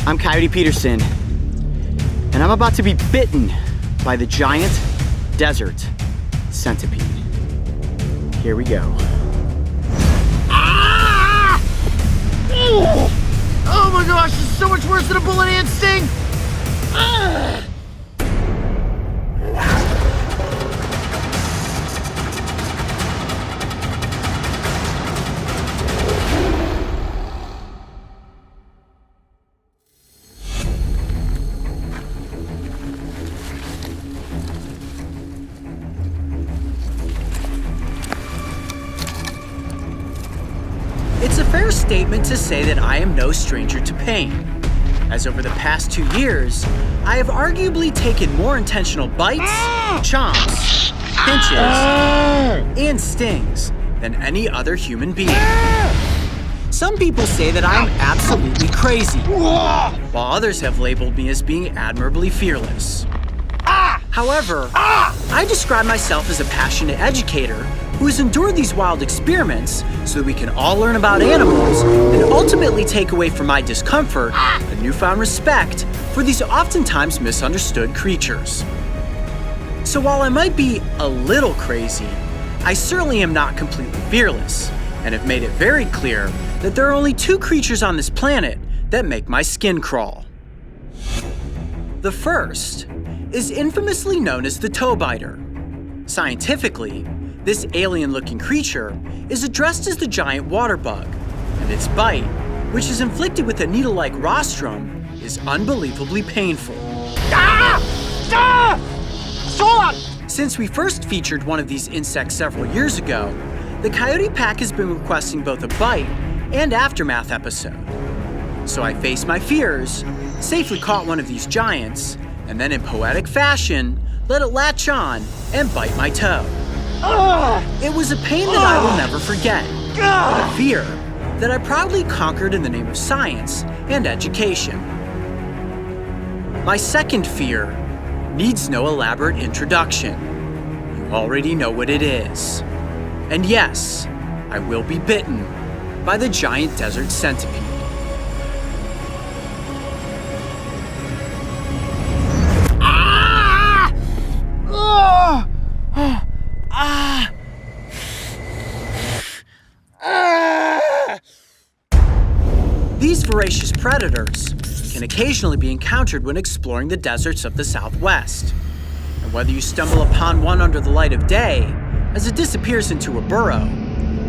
I'm Coyote Peterson, and I'm about to be bitten by the giant desert centipede. Here we go. Ah! Oh my gosh, this is so much worse than a bullet ant sting! Ah! It's a fair statement to say that I am no stranger to pain, as over the past 2 years, I have arguably taken more intentional bites, chomps, pinches, and stings than any other human being. Some people say that I am absolutely crazy, while others have labeled me as being admirably fearless. However, I describe myself as a passionate educator who has endured these wild experiments so that we can all learn about animals and ultimately take away from my discomfort a newfound respect for these oftentimes misunderstood creatures. So while I might be a little crazy, I certainly am not completely fearless, and have made it very clear that there are only 2 creatures on this planet that make my skin crawl. The first is infamously known as the toe biter. Scientifically, this alien-looking creature is addressed as the giant water bug, and its bite, which is inflicted with a needle-like rostrum, is unbelievably painful. Since we first featured one of these insects several years ago, the Coyote Pack has been requesting both a bite and aftermath episode. So I faced my fears, safely caught one of these giants, and then in poetic fashion, let it latch on and bite my toe. It was a pain that I will never forget, but a fear that I proudly conquered in the name of science and education. My second fear needs no elaborate introduction. You already know what it is. And yes, I will be bitten by the giant desert centipede. These voracious predators can occasionally be encountered when exploring the deserts of the Southwest. And whether you stumble upon one under the light of day as it disappears into a burrow,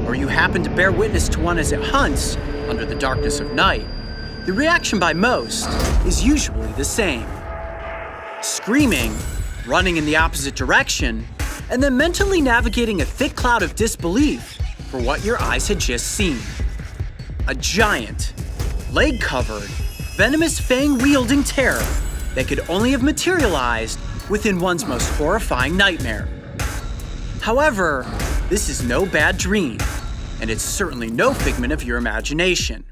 or you happen to bear witness to one as it hunts under the darkness of night, the reaction by most is usually the same. Screaming, running in the opposite direction, and then mentally navigating a thick cloud of disbelief for what your eyes had just seen. A giant, leg-covered, venomous fang-wielding terror that could only have materialized within one's most horrifying nightmare. However, this is no bad dream, and it's certainly no figment of your imagination.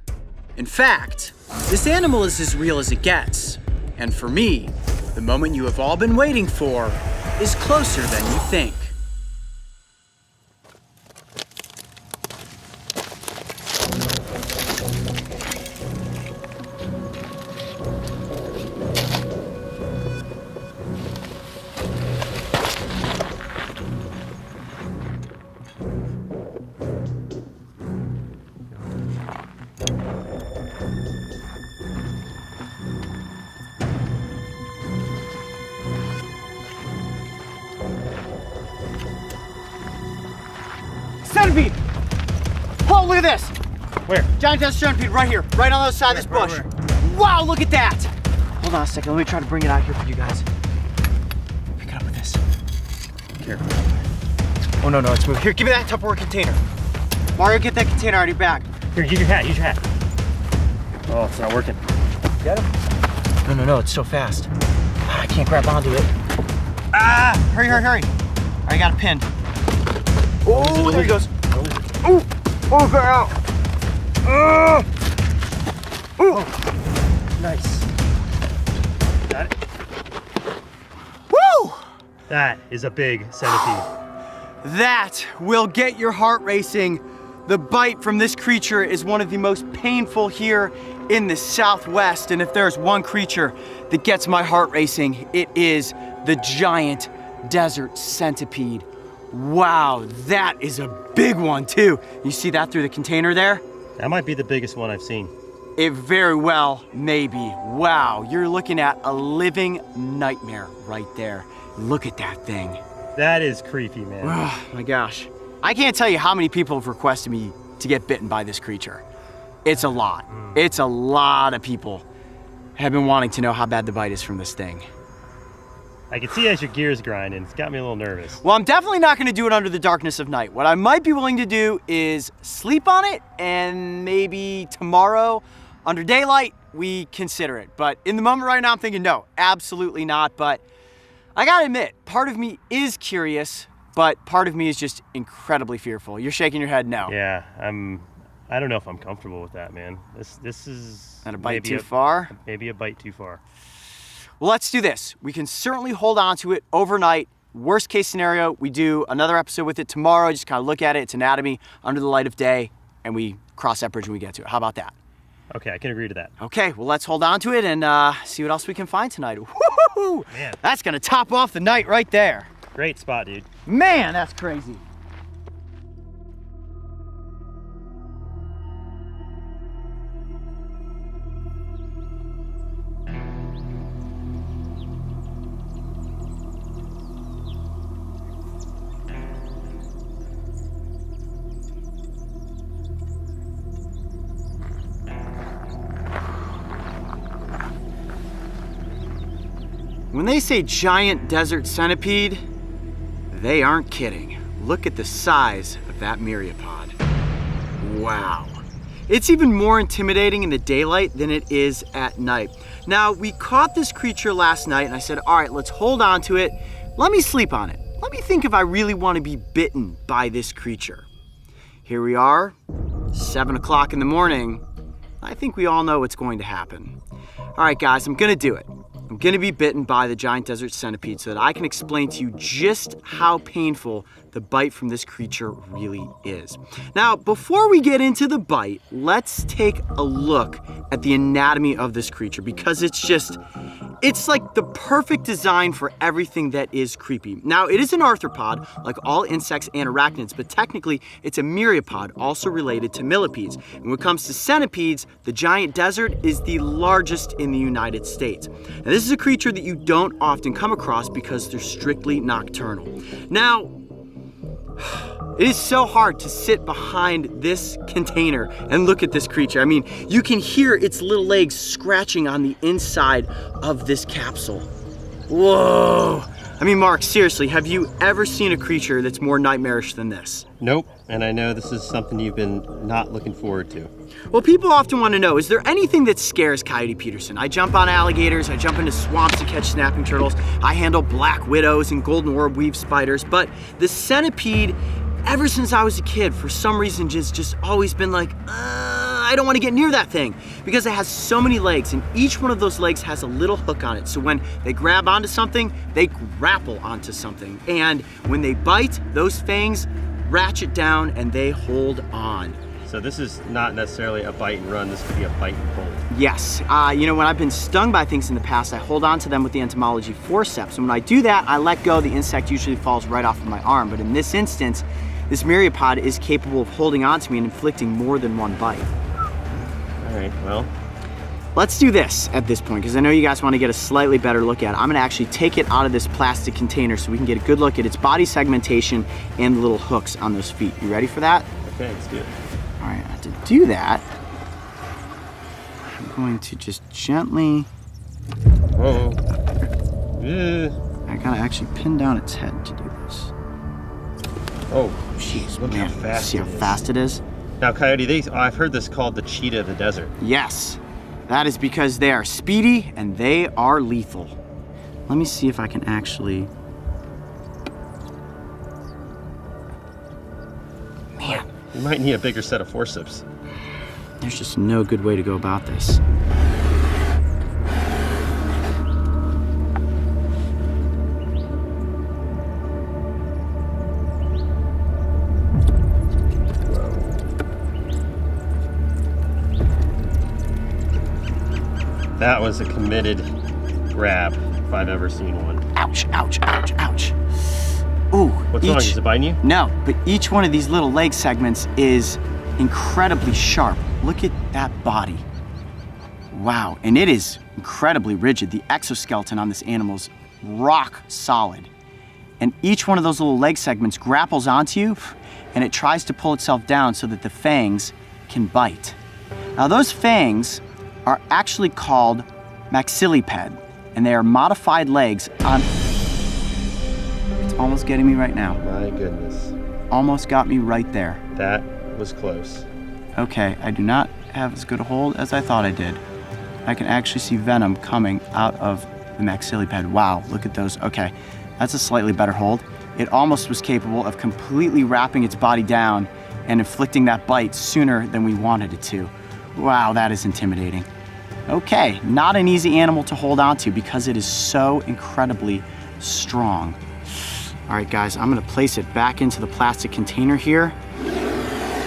In fact, this animal is as real as it gets, and for me, the moment you have all been waiting for is closer than you think. Centipede! Oh, look at this! Where? Giant desert centipede right here, right on the other side of this bush. Where? Wow, look at that! Hold on a second, let me try to bring it out here for you guys. Pick it up with this. Here. Oh, no, it's moving. Here, give me that Tupperware container. Mario, get that container out of your bag. Here, use your hat. Oh, it's not working. Get him? No, it's so fast. I can't grab onto it. Hurry. I got it pinned. Oh, there he goes. Oh, got out. Nice. Got it? Woo! That is a big centipede. That will get your heart racing. The bite from this creature is one of the most painful here in the Southwest, and if there's one creature that gets my heart racing, it is the giant desert centipede. Wow, that is a big one too. You see that through the container there? That might be the biggest one I've seen. It very well may be. Wow, you're looking at a living nightmare right there. Look at that thing. That is creepy, man. Oh my gosh. I can't tell you how many people have requested me to get bitten by this creature. It's a lot. It's a lot of people have been wanting to know how bad the bite is from this thing. I can see as your gears grinding, it's got me a little nervous. Well, I'm definitely not gonna do it under the darkness of night. What I might be willing to do is sleep on it, and maybe tomorrow, under daylight, we consider it. But in the moment right now, I'm thinking no, absolutely not. But I gotta admit, part of me is curious, but part of me is just incredibly fearful. You're shaking your head no. Yeah, I don't know if I'm comfortable with that, man. This is Not a bite too far? Maybe a bite too far. Well, let's do this. We can certainly hold on to it overnight. Worst case scenario, we do another episode with it tomorrow, just kind of look at it, its anatomy under the light of day, and we cross that bridge when we get to it. How about that? Okay, I can agree to that. Okay, well, let's hold on to it and see what else we can find tonight. Woo-hoo-hoo! Man. That's gonna top off the night right there. Great spot, dude. Man, that's crazy. When they say giant desert centipede, they aren't kidding. Look at the size of that myriapod. Wow. It's even more intimidating in the daylight than it is at night. Now, we caught this creature last night and I said, all right, let's hold on to it. Let me sleep on it. Let me think if I really want to be bitten by this creature. Here we are, 7 o'clock in the morning. I think we all know what's going to happen. All right, guys, I'm gonna do it. I'm gonna be bitten by the giant desert centipede so that I can explain to you just how painful the bite from this creature really is. Now, before we get into the bite, let's take a look at the anatomy of this creature because it's like the perfect design for everything that is creepy. Now, it is an arthropod, like all insects and arachnids, but technically it's a myriapod, also related to millipedes. And when it comes to centipedes, the giant desert is the largest in the United States. Now, this is a creature that you don't often come across because they're strictly nocturnal. Now, it is so hard to sit behind this container and look at this creature. I mean, you can hear its little legs scratching on the inside of this capsule. Whoa. I mean, Mark, seriously, have you ever seen a creature that's more nightmarish than this? Nope, and I know this is something you've been not looking forward to. Well, people often want to know, is there anything that scares Coyote Peterson? I jump on alligators, I jump into swamps to catch snapping turtles, I handle black widows and golden orb weave spiders, but the centipede, ever since I was a kid, for some reason, just always been like, I don't want to get near that thing because it has so many legs and each one of those legs has a little hook on it. So when they grab onto something, they grapple onto something. And when they bite, those fangs ratchet down and they hold on. So this is not necessarily a bite and run, this could be a bite and hold. Yes, you know, when I've been stung by things in the past, I hold on to them with the entomology forceps. And when I do that, I let go, the insect usually falls right off of my arm. But in this instance, this myriapod is capable of holding on to me and inflicting more than one bite. All right, well. Let's do this at this point, because I know you guys want to get a slightly better look at it. I'm gonna actually take it out of this plastic container so we can get a good look at its body segmentation and the little hooks on those feet. You ready for that? Okay, let's do it. All right, to do that, I'm going to just gently, Oh. I gotta actually pin down its head to do this. Oh, Jeez, look man, how fast see how it is. fast it is? Now, Coyote, I've heard this called the cheetah of the desert. Yes, that is because they are speedy and they are lethal. Let me see if I can actually, man, You might need a bigger set of forceps. there's just no good way to go about this. That was a committed grab if I've ever seen one. Ouch, ouch, ouch, ouch. Ooh. What's wrong? Is it biting you? No, but each one of these little leg segments is incredibly sharp. Look at that body. Wow, and it is incredibly rigid. The exoskeleton on this animal is rock solid. And each one of those little leg segments grapples onto you, and it tries to pull itself down so that the fangs can bite. Now those fangs are actually called maxilliped, and they are modified legs on... It's almost getting me right now. My goodness. Almost got me right there. That was close. Okay, I do not have as good a hold as I thought I did. I can actually see venom coming out of the maxilliped. Wow, look at those. Okay, that's a slightly better hold. It almost was capable of completely wrapping its body down and inflicting that bite sooner than we wanted it to. Wow, that is intimidating. Okay, not an easy animal to hold on to because it is so incredibly strong. All right, guys, I'm gonna place it back into the plastic container here.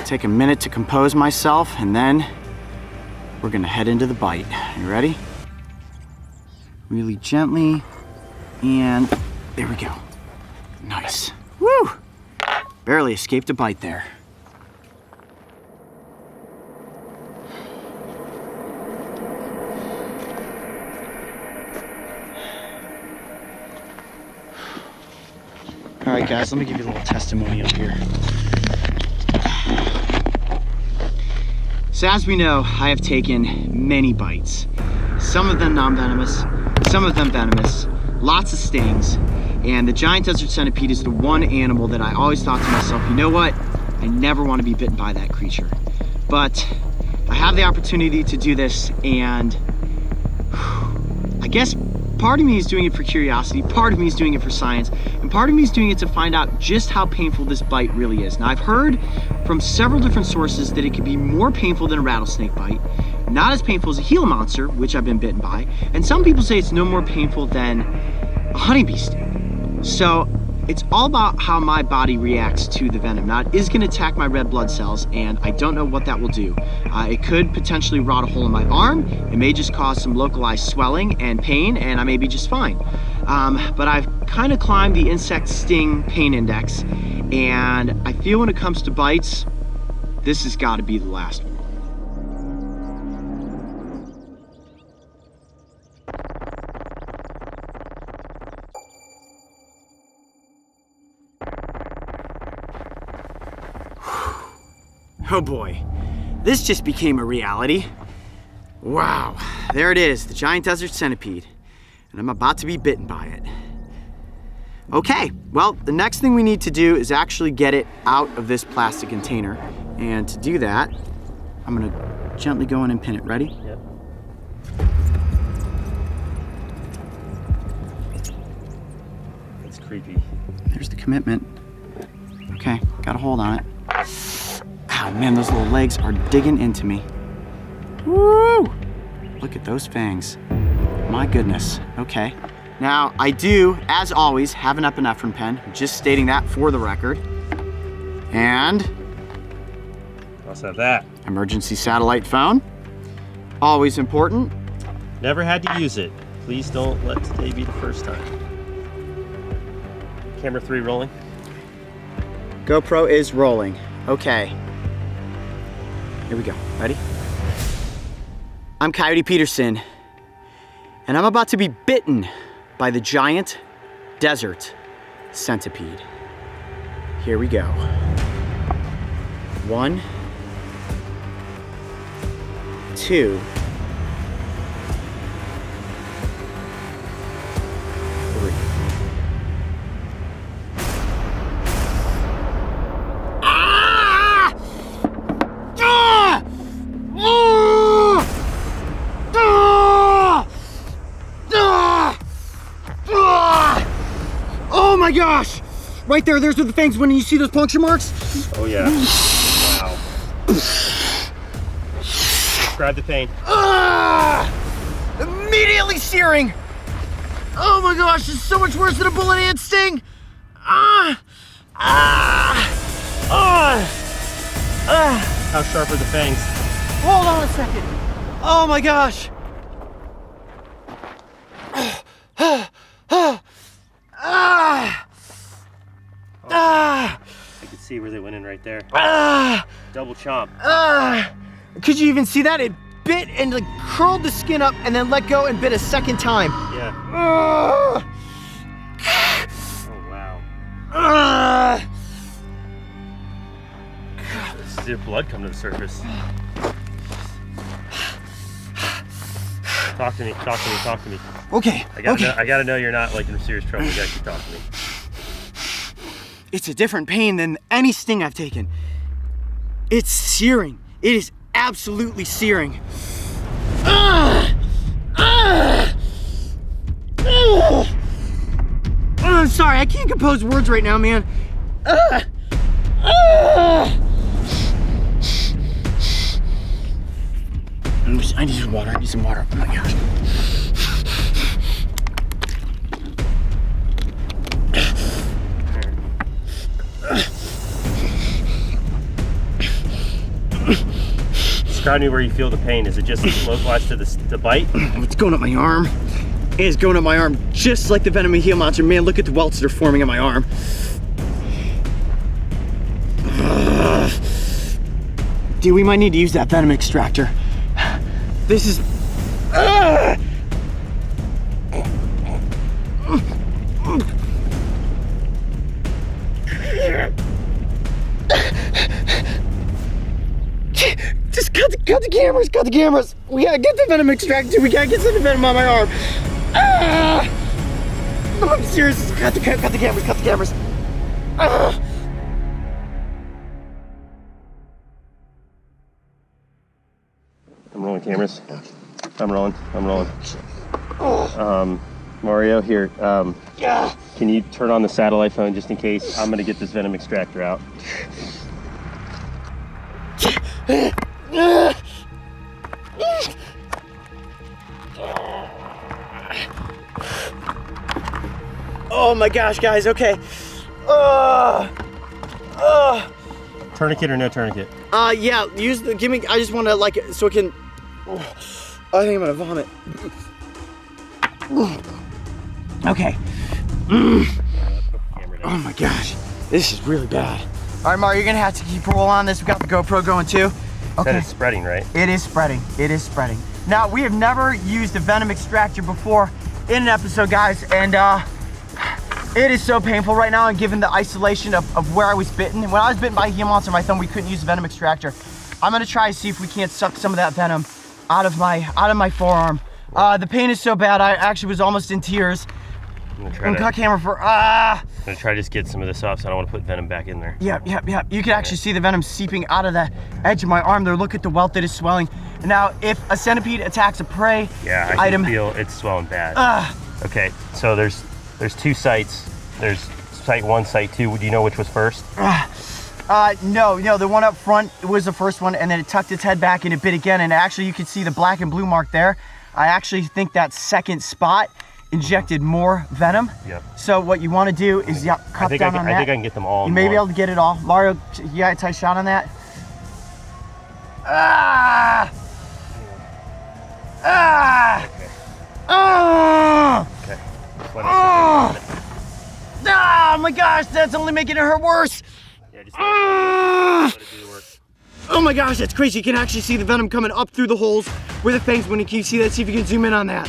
Take a minute to compose myself, and then we're gonna head into the bite. You ready? Really gently, and there we go. Nice. Woo! Barely escaped a bite there. All right, guys, let me give you a little testimonial here. So as we know, I have taken many bites. Some of them non-venomous, some of them venomous, lots of stings. And the giant desert centipede is the one animal that I always thought to myself, you know what? I never want to be bitten by that creature. But I have the opportunity to do this, and I guess part of me is doing it for curiosity, part of me is doing it for science, and part of me is doing it to find out just how painful this bite really is. Now, I've heard from several different sources that it can be more painful than a rattlesnake bite, not as painful as a Gila monster, which I've been bitten by, and some people say it's no more painful than a honeybee sting. So it's all about how my body reacts to the venom. Now, it is going to attack my red blood cells, and I don't know what that will do. It could potentially rot a hole in my arm. It may just cause some localized swelling and pain, and I may be just fine. But I've kind of climbed the insect sting pain index, and I feel when it comes to bites, this has got to be the last one. Oh boy, this just became a reality. Wow, there it is, the giant desert centipede, and I'm about to be bitten by it. Okay, well, the next thing we need to do is actually get it out of this plastic container. And to do that, I'm gonna gently go in and pin it. Ready? Yep. It's creepy. There's the commitment. Okay, got a hold on it. Oh man, those little legs are digging into me. Woo! Look at those fangs. My goodness. Okay. Now, I do, as always, have an epinephrine pen. Just stating that for the record. And Also have that. emergency satellite phone. Always important. Never had to use it. Please don't let today be the first time. Camera 3 rolling. GoPro is rolling. Okay. Here we go. Ready? I'm Coyote Peterson, and I'm about to be bitten by the giant desert centipede. Here we go. 1, 2, 3. Oh my gosh! Right there, there's where the fangs went, and you see those puncture marks? Oh yeah. Wow. Describe the pain. Immediately searing! Oh my gosh, this is so much worse than a bullet ant sting! How sharp are the fangs? Hold on a second. Oh my gosh. I could see where they went in right there. Double chomp. Could you even see that? It bit and like curled the skin up and then let go and bit a second time. Yeah. Oh, wow. Let's see if blood come to the surface. Talk to me, talk to me, talk to me. Okay. I gotta know you're not like in serious trouble. You gotta keep talking to me. It's a different pain than any sting I've taken. It's searing. It is absolutely searing. I'm sorry, I can't compose words right now, man. I need some water. I need some water. Oh my gosh. Describe me where you feel the pain. Is it just localized to the bite? It's going up my arm. It is going up my arm just like the venom of Gila monster. Man, look at the welts that are forming on my arm. Dude, we might need to use that venom extractor. This is... Just cut the cameras, cut the cameras. We gotta get the venom extractor. We gotta get some venom on my arm. I'm serious. Cut the cameras, cut the cameras. I'm rolling cameras. I'm rolling. Mario, here. Can you turn on the satellite phone just in case? I'm gonna get this venom extractor out. Oh my gosh, guys, okay. Tourniquet or no tourniquet? Yeah, use the, give me, I just wanna like, so it can, I think I'm gonna vomit. Okay. Oh my gosh, this is really bad. All right, Mario, you're gonna have to keep roll on this. We got the GoPro going too. Okay. It's spreading, right? It is spreading, it is spreading. Now, we have never used a venom extractor before in an episode, guys, and it is so painful right now, and given the isolation of where I was bitten. When I was bitten by a Gila monster, my thumb, we couldn't use a venom extractor. I'm gonna try to see if we can't suck some of that venom out of my forearm. The pain is so bad, I actually was almost in tears. I'm gonna cut camera for, I'm gonna try to just get some of this off, so I don't want to put venom back in there. Yeah. You can actually see the venom seeping out of the edge of my arm there. Look at the welt that is swelling. Now, if a centipede attacks a prey I can feel it's swelling bad. Okay, so there's two sites. There's site 1, site 2. Do you know which was first? No, the one up front was the first one, and then it tucked its head back and it bit again, and actually you can see the black and blue mark there. I actually think that second spot injected more venom. Yep. So what you want to do is cut down on that. I think I can get them all. You may be able to get it all. Mario, you got a tight shot on that? Okay. Oh my gosh, that's only making it hurt worse. Yeah, just let it do the work. Oh my gosh, that's crazy. You can actually see the venom coming up through the holes where the fangs went. Can you see that? See if you can zoom in on that.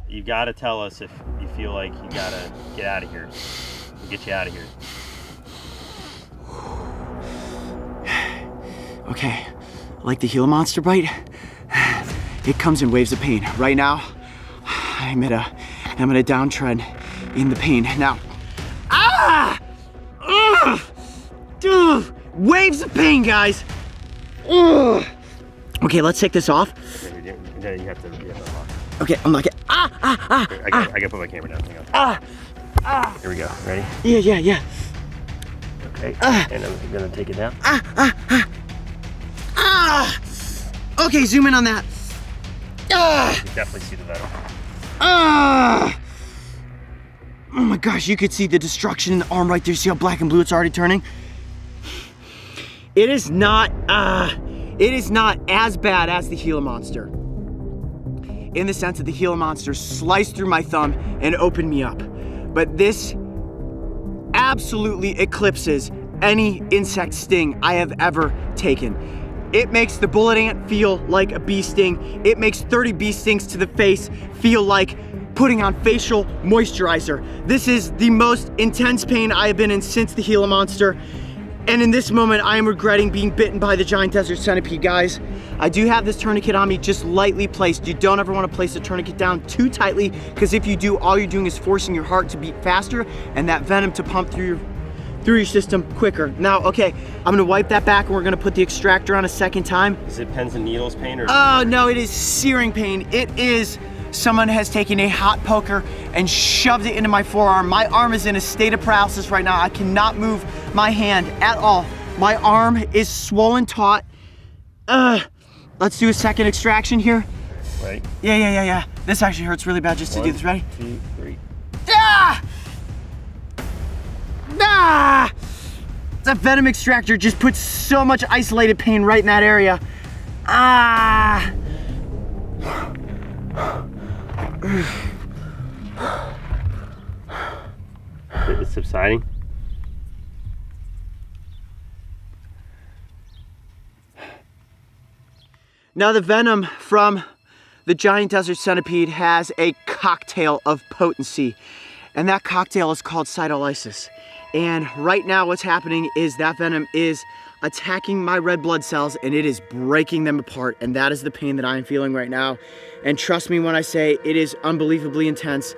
You gotta tell us if you feel like you gotta get out of here. We'll get you out of here. Okay, like the Gila monster bite, it comes in waves of pain. Right now, I'm at a downtrend in the pain. Now, waves of pain, guys. Okay, let's take this off. You have to off. Okay, I'm like, I gotta put my camera down. Hang on. Here we go. Ready? Yeah. Okay. And I'm gonna take it down. Okay, zoom in on that. You definitely see the venom. Oh my gosh, you could see the destruction in the arm right there. See how black and blue it's already turning? It is not as bad as the Gila monster. in the sense that the Gila monster sliced through my thumb and opened me up. But this absolutely eclipses any insect sting I have ever taken. It makes the bullet ant feel like a bee sting. It makes 30 bee stings to the face feel like putting on facial moisturizer. This is the most intense pain I have been in since the Gila monster. And in this moment, I am regretting being bitten by the giant desert centipede, guys. I do have this tourniquet on me, just lightly placed. You don't ever want to place the tourniquet down too tightly, because if you do, all you're doing is forcing your heart to beat faster and that venom to pump through your system quicker. Now, okay, I'm gonna wipe that back and we're gonna put the extractor on a second time. Is it pins and needles pain or? Oh, no, it is searing pain. It is someone has taken a hot poker and shoved it into my forearm. My arm is in a state of paralysis right now. I cannot move my hand at all. My arm is swollen taut. Let's do a second extraction here. Right. Yeah. This actually hurts really bad just to do this. Ready? 2, 3. Ah! Ah! That venom extractor just puts so much isolated pain right in that area. Ah! It's subsiding. Now the venom from the giant desert centipede has a cocktail of potency, and that cocktail is called cytolysis. And right now what's happening is that venom is attacking my red blood cells and it is breaking them apart, and that is the pain that I am feeling right now. And trust me when I say it is unbelievably intense.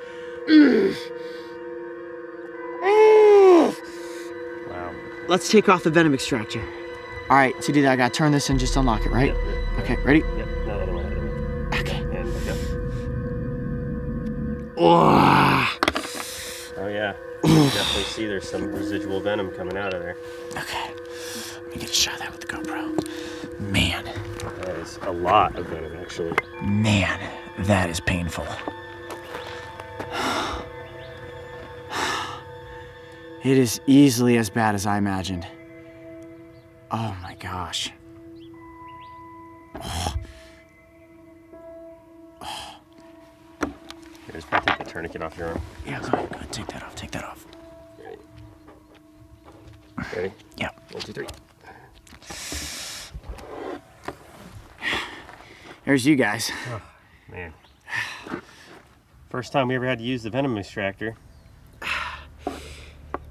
Wow. Let's take off the venom extractor. All right, to do that, I gotta turn this and just unlock it, right? Yep. Okay, ready? Yep. No, I don't want it. Okay. And let go. Oh, Oh yeah. You definitely see there's some residual venom coming out of there. okay. Let me get a shot of that with the GoPro. Man, That is a lot of venom, actually. man, that is painful. It is easily as bad as I imagined. Oh my gosh. Here, just take the tourniquet off your arm. Yeah, go ahead, take that off. Ready? Yeah. 1, 2, 3. There's you guys. Oh, man. First time we ever had to use the venom extractor.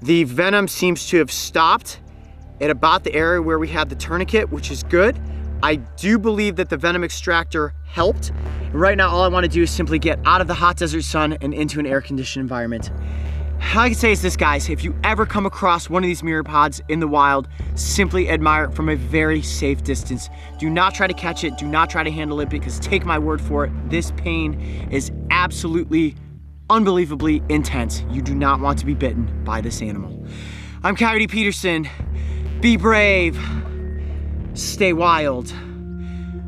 The venom seems to have stopped at about the area where we had the tourniquet, which is good. I do believe that the venom extractor helped. Right now, all I want to do is simply get out of the hot desert sun and into an air-conditioned environment. All I can say is this, guys, if you ever come across one of these myriapods in the wild, simply admire it from a very safe distance. Do not try to catch it, do not try to handle it, because take my word for it, this pain is absolutely, unbelievably intense. You do not want to be bitten by this animal. I'm Coyote Peterson. Be brave, stay wild.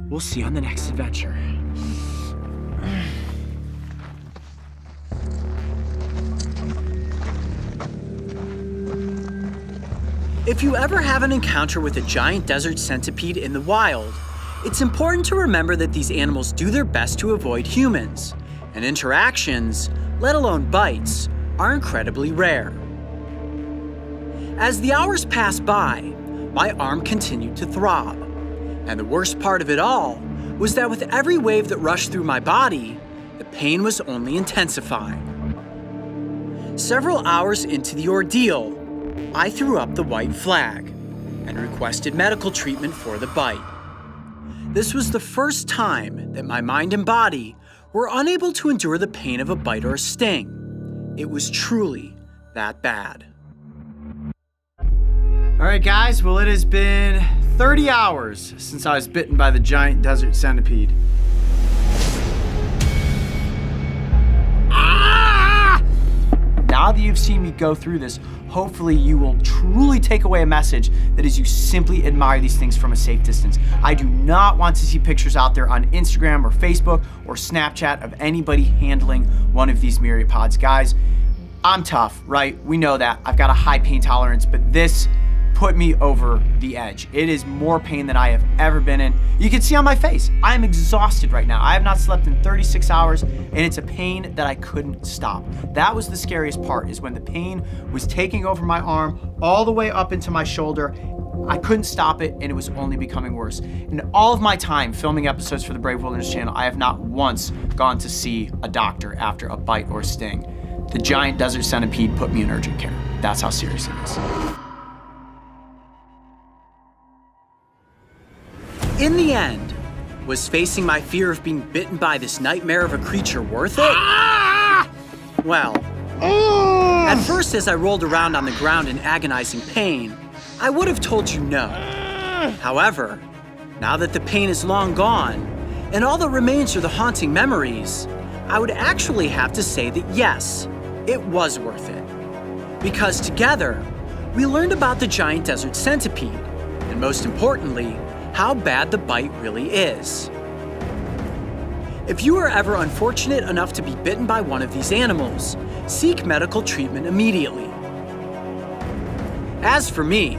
We'll see you on the next adventure. If you ever have an encounter with a giant desert centipede in the wild, it's important to remember that these animals do their best to avoid humans, and interactions, let alone bites, are incredibly rare. As the hours passed by, my arm continued to throb, and the worst part of it all was that with every wave that rushed through my body, the pain was only intensifying. Several hours into the ordeal, I threw up the white flag and requested medical treatment for the bite. This was the first time that my mind and body were unable to endure the pain of a bite or a sting. It was truly that bad. All right, guys, well, it has been 30 hours since I was bitten by the giant desert centipede. Now that you've seen me go through this, hopefully you will truly take away a message that is you simply admire these things from a safe distance. I do not want to see pictures out there on Instagram or Facebook or Snapchat of anybody handling one of these myriapods. Guys, I'm tough, right? We know that. I've got a high pain tolerance, but this put me over the edge. It is more pain than I have ever been in. You can see on my face, I am exhausted right now. I have not slept in 36 hours, and it's a pain that I couldn't stop. That was the scariest part, is when the pain was taking over my arm all the way up into my shoulder. I couldn't stop it, and it was only becoming worse. In all of my time filming episodes for the Brave Wilderness channel, I have not once gone to see a doctor after a bite or sting. The giant desert centipede put me in urgent care. That's how serious it is. In the end, was facing my fear of being bitten by this nightmare of a creature worth it? Well, at first as I rolled around on the ground in agonizing pain, I would have told you no. However, now that the pain is long gone, and all that remains are the haunting memories, I would actually have to say that yes, it was worth it. Because together, we learned about the giant desert centipede, and most importantly, how bad the bite really is. If you are ever unfortunate enough to be bitten by one of these animals, seek medical treatment immediately. As for me,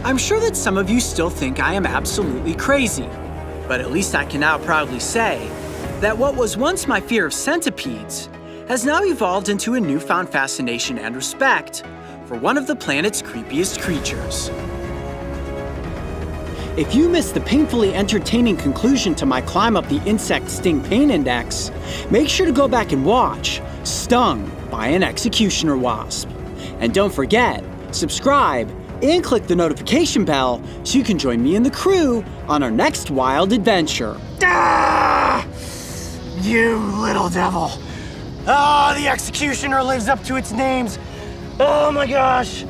I'm sure that some of you still think I am absolutely crazy, but at least I can now proudly say that what was once my fear of centipedes has now evolved into a newfound fascination and respect for one of the planet's creepiest creatures. If you missed the painfully entertaining conclusion to my climb up the insect sting pain index, make sure to go back and watch Stung by an Executioner Wasp. And don't forget, subscribe and click the notification bell so you can join me and the crew on our next wild adventure. Ah! You little devil. Oh, the Executioner lives up to its names. Oh my gosh.